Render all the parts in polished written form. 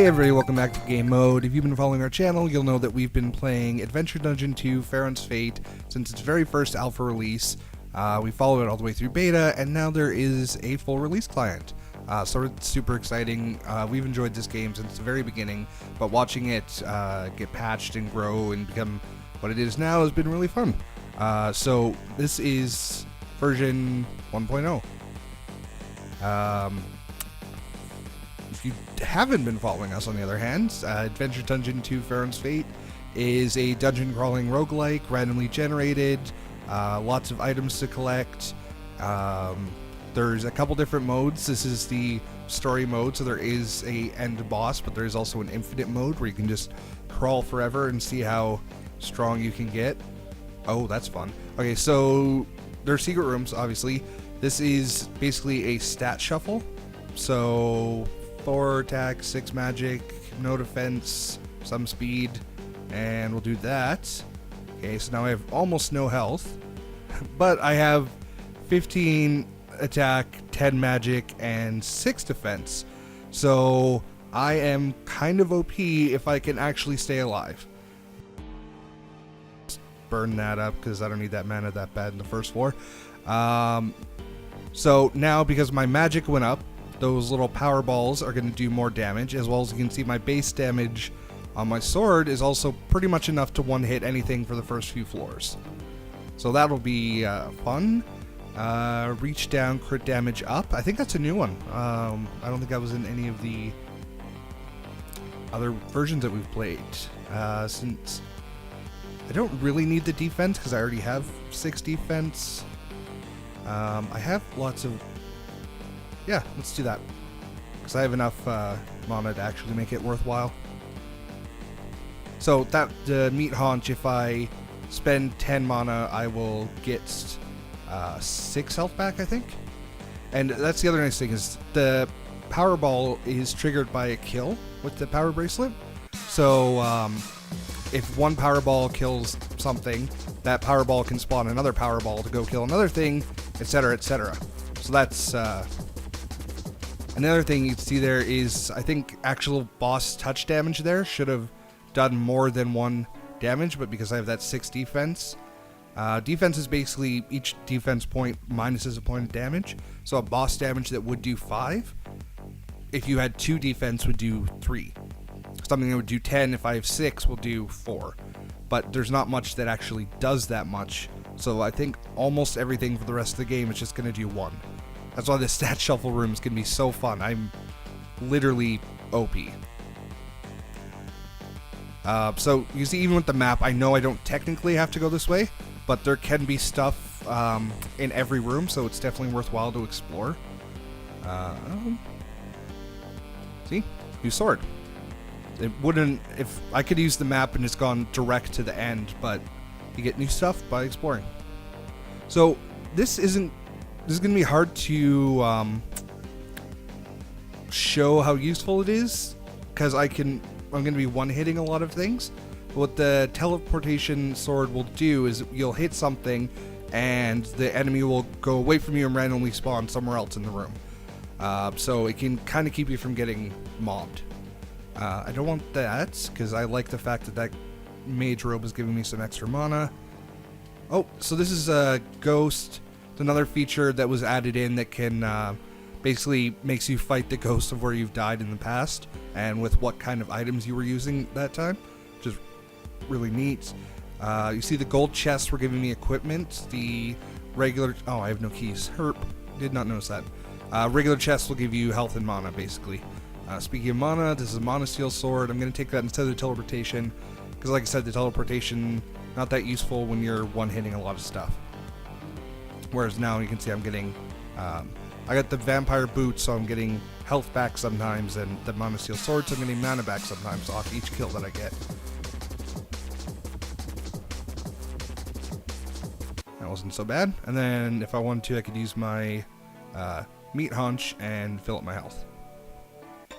Hey everybody, welcome back to Game Mode. If you've been following our channel, you'll know that we've been playing Adventure Dungeon 2 Faron's Fate since its very first alpha release. We followed it all the way through beta, and now there is a full release client. So it's super exciting. We've enjoyed this game since the very beginning, but watching it get patched and grow and become what it is now has been really fun. So this is version 1.0. If you haven't been following us, on the other hand, Adventure Dungeon 2 Faron's Fate is a dungeon crawling roguelike, randomly generated, lots of items to collect. There's a couple different modes. This is the story mode, so there is a end boss, but there is also an infinite mode where you can just crawl forever and see how strong you can get. Oh, that's fun. Okay, so there are secret rooms, obviously. This is basically a stat shuffle. So 4 attack, 6 magic, no defense, some speed, and we'll do that. Okay, so now I have almost no health, but I have 15 attack, 10 magic, and 6 defense. So I am kind of OP if I can actually stay alive. Just burn that up because I don't need that mana that bad in the first floor. So now, because my magic went up, those little power balls are going to do more damage, as well as you can see my base damage on my sword is also pretty much enough to one-hit anything for the first few floors. So that'll be fun. Reach down, crit damage up. I think that's a new one. I don't think I was in any of the other versions that we've played. Since I don't really need the defense because I already have 6 defense. I have lots of... Yeah, let's do that. Because I have enough mana to actually make it worthwhile. So that meat haunch, if I spend 10 mana, I will get 6 health back, I think. And that's the other nice thing, is the power ball is triggered by a kill with the power bracelet. So if one power ball kills something, that power ball can spawn another power ball to go kill another thing, etc., etc. So that's... Another thing you can see there is, I think, actual boss touch damage there should have done more than 1 damage, but because I have that 6 defense, defense is basically each defense point minuses a point of damage. So a boss damage that would do 5, if you had 2 defense, would do 3. Something that would do 10 if I have 6 will do 4. But there's not much that actually does that much, so I think almost everything for the rest of the game is just going to do 1. That's why the stat shuffle rooms can be so fun. I'm literally OP. So you see, even with the map, I know I don't technically have to go this way, but there can be stuff in every room, so it's definitely worthwhile to explore. See? New sword. It wouldn't... If I could use the map and it's gone direct to the end, but you get new stuff by exploring. So this is going to be hard to show how useful it is, because I'm going to be one-hitting a lot of things. What the teleportation sword will do is you'll hit something and the enemy will go away from you and randomly spawn somewhere else in the room. So it can kind of keep you from getting mobbed. I don't want that, because I like the fact that that mage robe is giving me some extra mana. Oh, so this is a ghost. It's another feature that was added in that can basically makes you fight the ghost of where you've died in the past and with what kind of items you were using that time, which is really neat. You see the gold chests were giving me equipment. The regular... Oh, I have no keys. Herp. Did not notice that. Regular chests will give you health and mana, basically. Speaking of mana, this is a mana steel sword. I'm going to take that instead of the teleportation, because like I said, the teleportation not that useful when you're one-hitting a lot of stuff. Whereas now you can see I'm getting, I got the vampire boots, so I'm getting health back sometimes, and the mana steel sword, so I'm getting mana back sometimes off each kill that I get. That wasn't so bad. And then if I wanted to, I could use my meat haunch and fill up my health.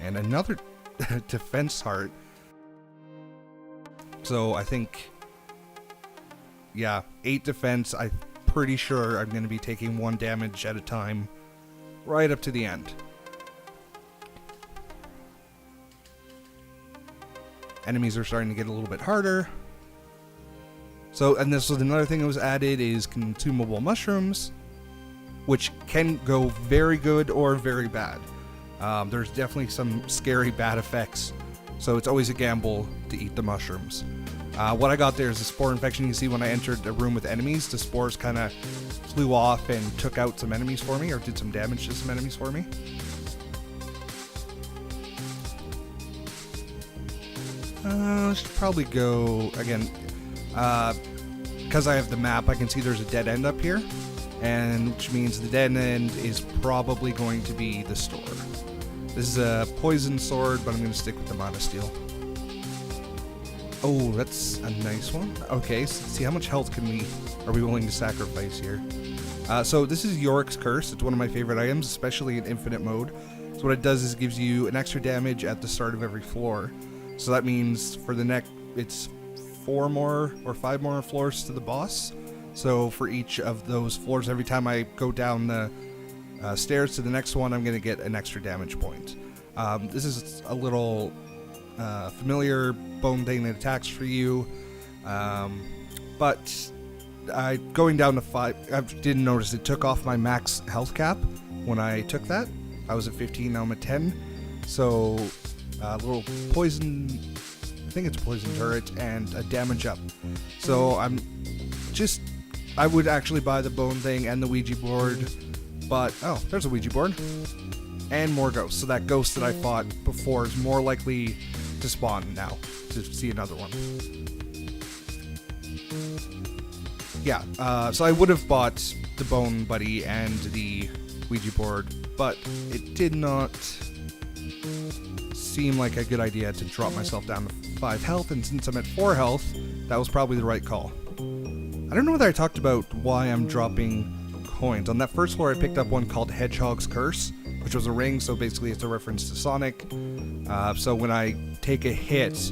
And another defense heart. So I think, yeah, 8 defense. I'm pretty sure I'm going to be taking 1 damage at a time right up to the end. enemies are starting to get a little bit harder. So, and this was another thing that was added is consumable mushrooms, which can go very good or very bad. There's definitely some scary bad effects, so it's always a gamble to eat the mushrooms. What I got there is a spore infection. You see when I entered a room with enemies, the spores kind of flew off and took out some enemies for me, or did some damage to some enemies for me. I should probably go, again, because I have the map, I can see there's a dead end up here, and which means the dead end is probably going to be the store. This is a poison sword, but I'm going to stick with the Mana Steel. Oh, that's a nice one. Okay, so let's see how much health are we willing to sacrifice here. So this is Yorick's Curse. It's one of my favorite items, especially in infinite mode. So what it does is it gives you an extra damage at the start of every floor. So that means for the next, it's 4 more or 5 more floors to the boss. So for each of those floors, every time I go down the stairs to the next one, I'm going to get an extra damage point. This is a little familiar bone thing that attacks for you, but going down to 5, I didn't notice it took off my max health cap when I took that. I was at 15, now I'm at 10. So a little poison, I think it's poison turret, and a damage up. So I would actually buy the bone thing and the Ouija board, but oh, there's a Ouija board and more ghosts. So that ghost that I fought before is more likely to spawn now, to see another one. Yeah, so I would have bought the Bone Buddy and the Ouija board, but it did not seem like a good idea to drop myself down to 5 health, and since I'm at 4 health, that was probably the right call. I don't know whether I talked about why I'm dropping coins. On that first floor, I picked up one called Hedgehog's Curse, which was a ring, so basically it's a reference to Sonic. So when I take a hit,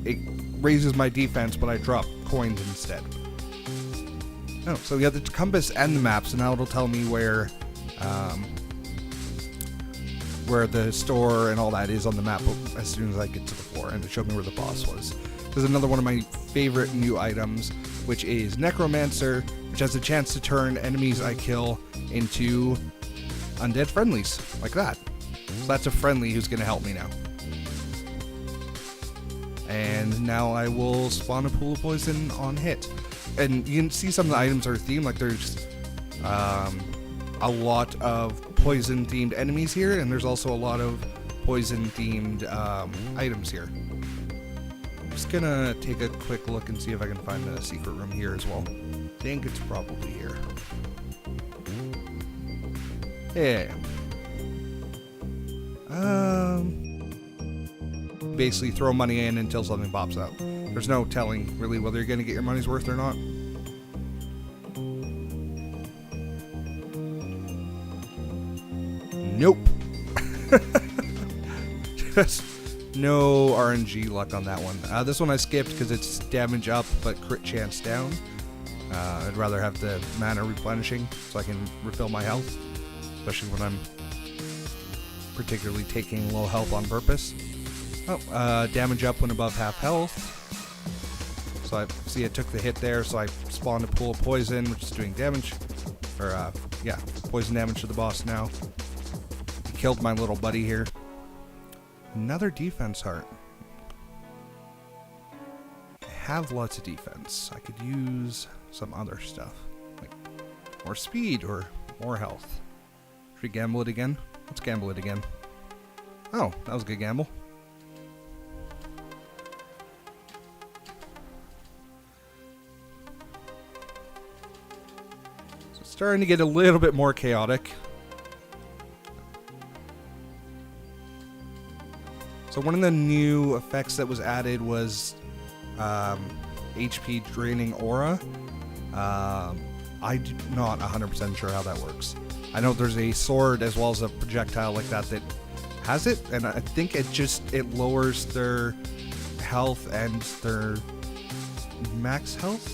it raises my defense, but I drop coins instead. Oh, so we have the compass and the map, so now it'll tell me where the store and all that is on the map as soon as I get to the floor, and it showed me where the boss was. There's another one of my favorite new items, which is Necromancer, which has a chance to turn enemies I kill into undead friendlies, like that. So that's a friendly who's going to help me now. And now I will spawn a pool of poison on hit. And you can see some of the items are themed, like there's a lot of poison-themed enemies here, and there's also a lot of poison-themed items here. I'm just gonna take a quick look and see if I can find a secret room here as well. I think it's probably here. Yeah. Basically throw money in until something pops out. There's no telling really whether you're gonna get your money's worth or not. Nope. Just no RNG luck on that one. This one I skipped because it's damage up but crit chance down. I'd rather have the mana replenishing so I can refill my health, especially when I'm particularly taking low health on purpose. Oh, damage up when above half health. So I see I took the hit there, so I spawned a pool of poison, which is doing damage. Or, yeah, poison damage to the boss now. He killed my little buddy here. Another defense heart. I have lots of defense. I could use some other stuff, like more speed or more health. Should we gamble it again? Let's gamble it again. Oh, that was a good gamble. So it's starting to get a little bit more chaotic. So one of the new effects that was added was HP draining aura. I'm not 100% sure how that works. I know there's a sword as well as a projectile like that that has it, and I think it lowers their health and their max health.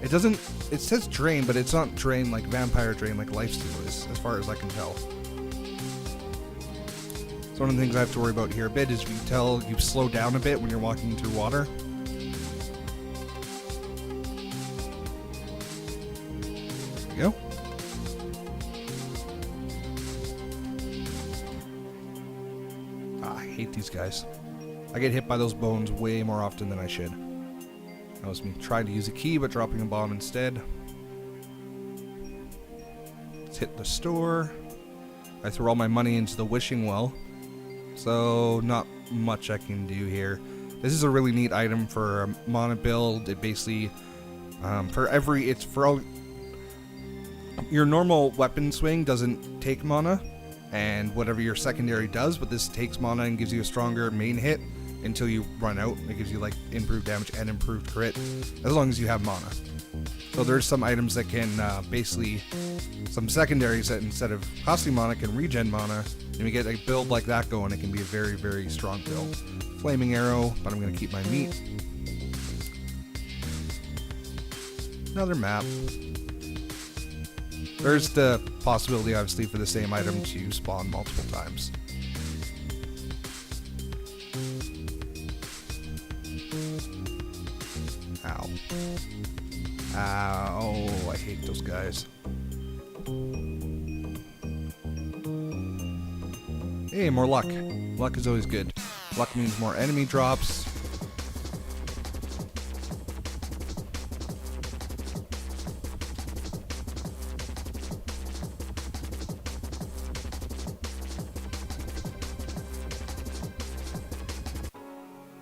It says drain, but it's not drain like vampire drain like lifesteal is, as far as I can tell. So So one of the things I have to worry about here a bit is, you can tell you slow down a bit when you're walking through water. There you go. I hate these guys. I get hit by those bones way more often than I should. That was me trying to use a key, but dropping a bomb instead. Let's hit the store. I threw all my money into the wishing well, so not much I can do here. This is a really neat item for a mana build. It basically, your normal weapon swing doesn't take mana, and whatever your secondary does, but this takes mana and gives you a stronger main hit until you run out. It gives you like improved damage and improved crit, as long as you have mana. So there's some items that can basically, some secondaries that instead of costing mana can regen mana, and we get a build like that going, it can be a very, very strong build. Flaming arrow, but I'm going to keep my meat. Another map. There's the possibility, obviously, for the same item to spawn multiple times. Ow. Ow, I hate those guys. Hey, more luck. Luck is always good. Luck means more enemy drops.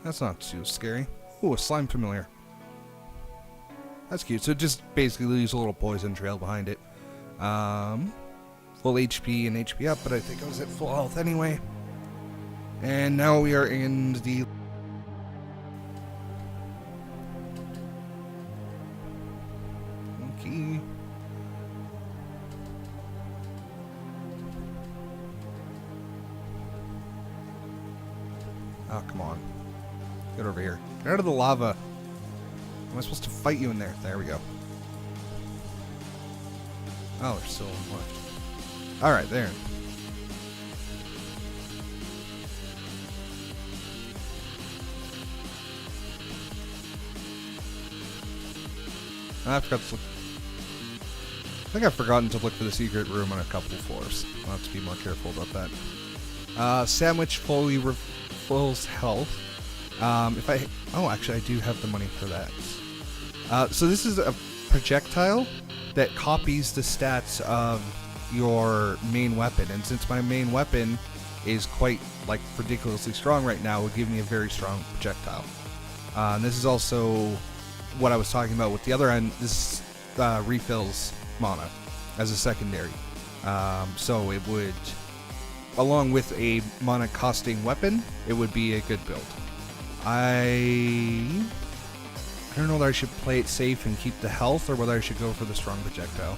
That's not too scary. Ooh, a slime familiar. That's cute. So it just basically leaves a little poison trail behind it. Full HP and HP up, but I think I was at full health anyway. And now we are in the... Okay. Oh, come on. Get over here. Get out of the lava. Am I supposed to fight you in there? There we go. Oh, there's still one left. Alright, there. I forgot to look. I think I've forgotten to look for the secret room on a couple floors. I'll have to be more careful about that. Sandwich fully refills health. Oh, actually, I do have the money for that. So this is a projectile that copies the stats of your main weapon, and since my main weapon is quite like ridiculously strong right now, it would give me a very strong projectile. And this is also what I was talking about with the other end. This refills mana as a secondary, so it would, along with a mana costing weapon, it would be a good build. I don't know whether I should play it safe and keep the health, or whether I should go for the strong projectile.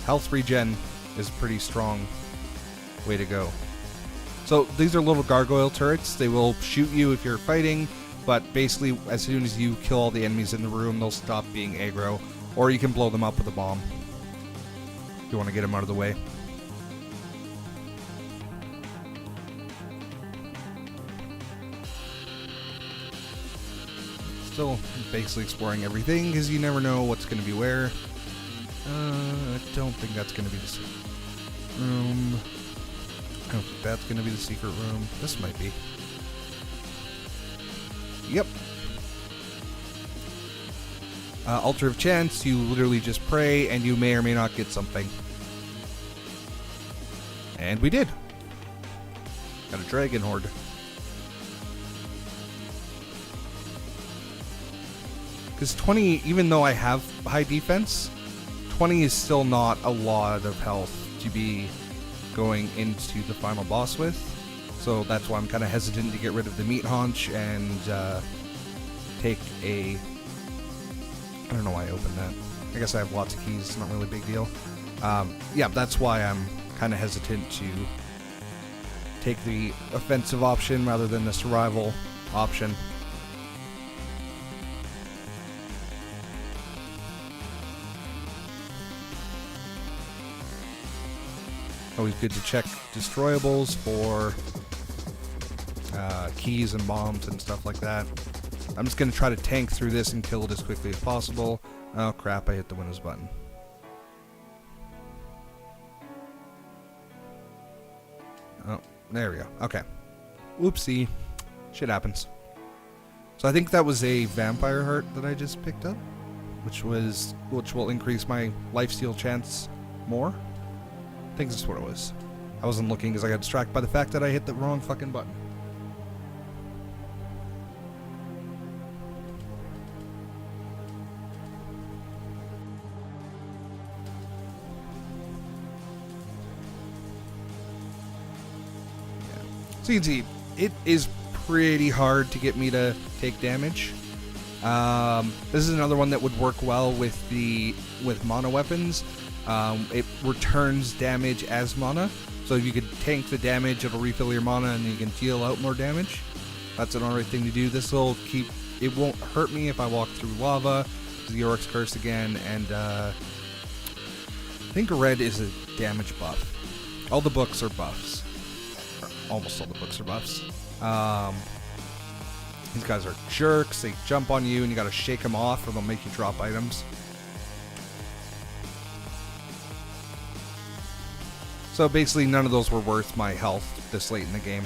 Health regen is a pretty strong way to go. So these are little gargoyle turrets. They will shoot you if you're fighting, but basically as soon as you kill all the enemies in the room, they'll stop being aggro, or you can blow them up with a bomb if you want to get them out of the way. Still basically exploring everything, because you never know what's going to be where. I don't think that's going to be the secret room. I don't think that's going to be the secret room. This might be. Yep. Altar of Chance, you literally just pray, and you may or may not get something. And we did. Got a dragon horde. Because 20, even though I have high defense, 20 is still not a lot of health to be going into the final boss with. So that's why I'm kind of hesitant to get rid of the meat haunch and take a... I don't know why I opened that. I guess I have lots of keys, it's not really a big deal. Yeah, that's why I'm kind of hesitant to take the offensive option rather than the survival option. Always good to check destroyables for keys and bombs and stuff like that. I'm just going to try to tank through this and kill it as quickly as possible. Oh crap, I hit the Windows button. Oh, there we go. Okay. Whoopsie. Shit happens. So I think that was a vampire heart that I just picked up, which will increase my lifesteal chance more. I think that's what it was. I wasn't looking because I got distracted by the fact that I hit the wrong fucking button. So you can see, it is pretty hard to get me to take damage. This is another one that would work well with mana weapons. It returns damage as mana, so if you could tank the damage, it'll refill your mana, and then you can deal out more damage. That's another thing to do. This will keep. It won't hurt me if I walk through lava. The Yorick's Curse again, and I think red is a damage buff. All the books are buffs. Almost all the books are buffs. These guys are jerks. They jump on you and you gotta shake them off or they'll make you drop items. So basically none of those were worth my health this late in the game.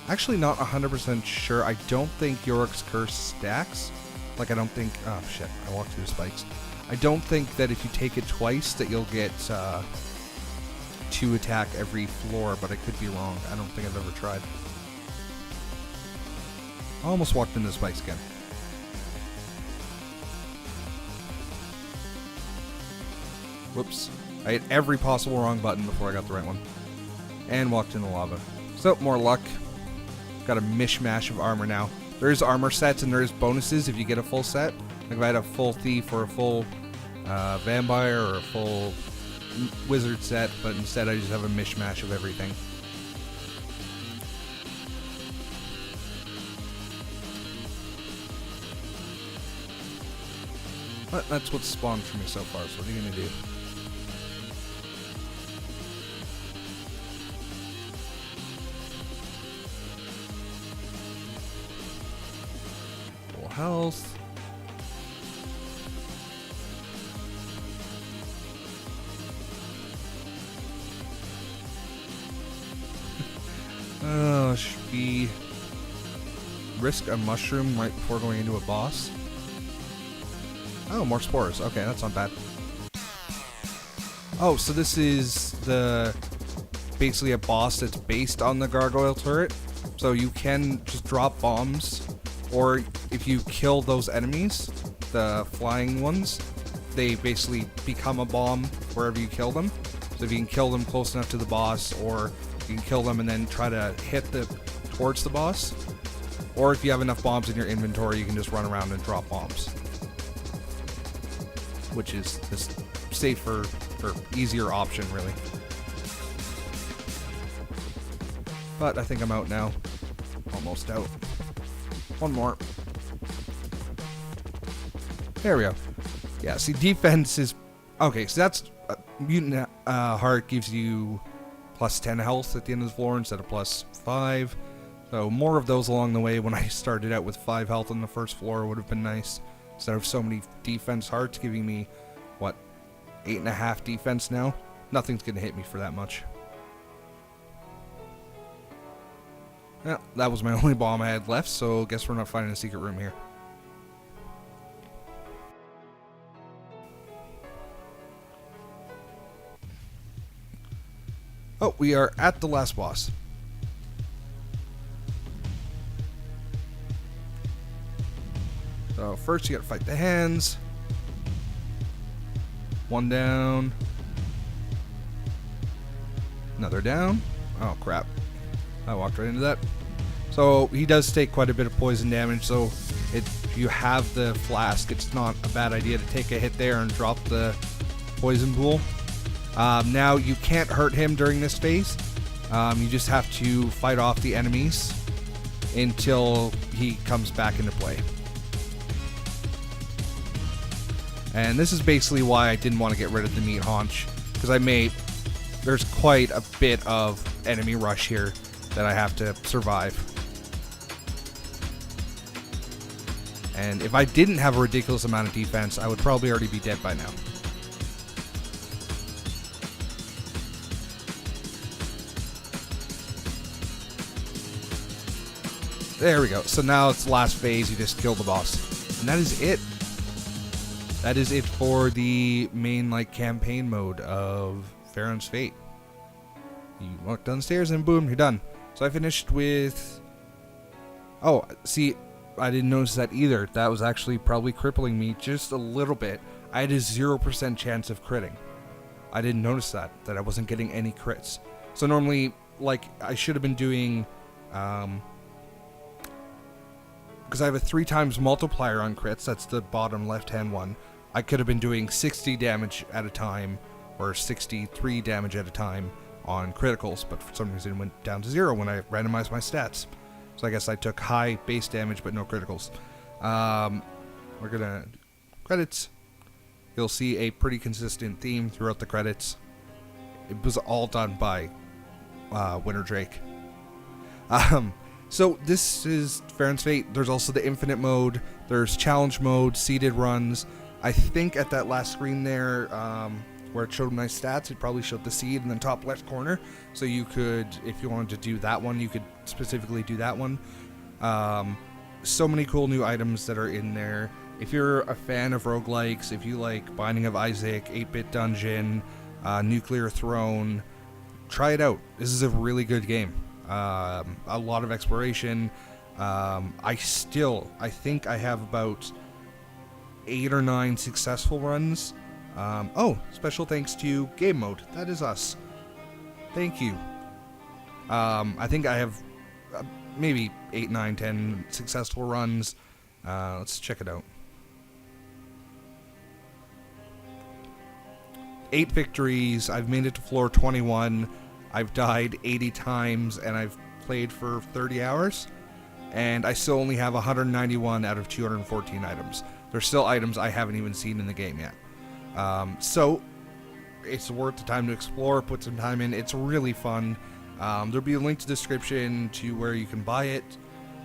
Actually not 100% sure. I don't think Yorick's Curse stacks. Like I don't think... Oh shit, I walked through the spikes. I don't think that if you take it twice that you'll get... 2 attack every floor, but I could be wrong. I don't think I've ever tried. I almost walked into the spikes again. Whoops. I hit every possible wrong button before I got the right one. And walked in the lava. So, more luck. Got a mishmash of armor now. There's armor sets and there's bonuses if you get a full set. Like if I had a full thief or a full vampire or a full wizard set, but instead I just have a mishmash of everything. But that's what's spawned for me so far, so what are you gonna do? Full health. Should we risk a mushroom right before going into a boss? Oh, more spores. Okay, that's not bad. Oh, so this is basically a boss that's based on the gargoyle turret. So you can just drop bombs, or if you kill those enemies, the flying ones, they basically become a bomb wherever you kill them. So if you can kill them close enough to the boss, or you can kill them and then try to hit towards the boss. Or if you have enough bombs in your inventory, you can just run around and drop bombs. Which is the safer or easier option, really. But I think I'm out now. Almost out. One more. There we go. Yeah, see, defense is... Okay, so that's... Mutant Heart gives you plus 10 health at the end of the floor instead of plus 5. So more of those along the way. When I started out with 5 health on the first floor would have been nice. Instead of so many defense hearts giving me, what, 8.5 defense now? Nothing's going to hit me for that much. Well, that was my only bomb I had left, so guess we're not finding a secret room here. Oh, we are at the last boss. So first you gotta fight the hands. One down. Another down. Oh crap. I walked right into that. So he does take quite a bit of poison damage, so if you have the flask, it's not a bad idea to take a hit there and drop the poison pool. Now you can't hurt him during this phase. You just have to fight off the enemies until he comes back into play. And this is basically why I didn't want to get rid of the meat haunch, because I may there's quite a bit of enemy rush here that I have to survive. And if I didn't have a ridiculous amount of defense, I would probably already be dead by now. There we go. So now it's the last phase. You just kill the boss. And that is it. That is it for the main campaign mode of Faron's Fate. You walk downstairs and boom, you're done. So I finished with... Oh, see, I didn't notice that either. That was actually probably crippling me just a little bit. I had a 0% chance of critting. I didn't notice that I wasn't getting any crits. So normally, I should have been doing... because I have a 3 times multiplier on crits, that's the bottom left-hand one. I could have been doing 60 damage at a time, or 63 damage at a time on criticals, but for some reason it went down to 0 when I randomized my stats. So I guess I took high base damage, but no criticals. We're gonna... Credits. You'll see a pretty consistent theme throughout the credits. It was all done by Winter Drake. So this is Faron's Fate. There's also the infinite mode. There's challenge mode, seeded runs. I think at that last screen there, where it showed my stats, it probably showed the seed in the top left corner. So you could, if you wanted to do that one, you could specifically do that one. So many cool new items that are in there. If you're a fan of roguelikes, if you like Binding of Isaac, 8-Bit Dungeon, Nuclear Throne, try it out. This is a really good game. A lot of exploration. I think I have about 8 or 9 successful runs. Oh, special thanks to Game Mode. That is us. Thank you. I think I have maybe 8, 9, 10 successful runs. Let's check it out. 8 victories. I've made it to floor 21. I've died 80 times, and I've played for 30 hours. And I still only have 191 out of 214 items. There's still items I haven't even seen in the game yet. So, it's worth the time to explore, put some time in. It's really fun. There'll be a link to the description to where you can buy it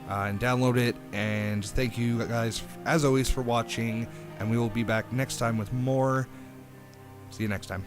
and download it. And thank you guys, as always, for watching. And we will be back next time with more. See you next time.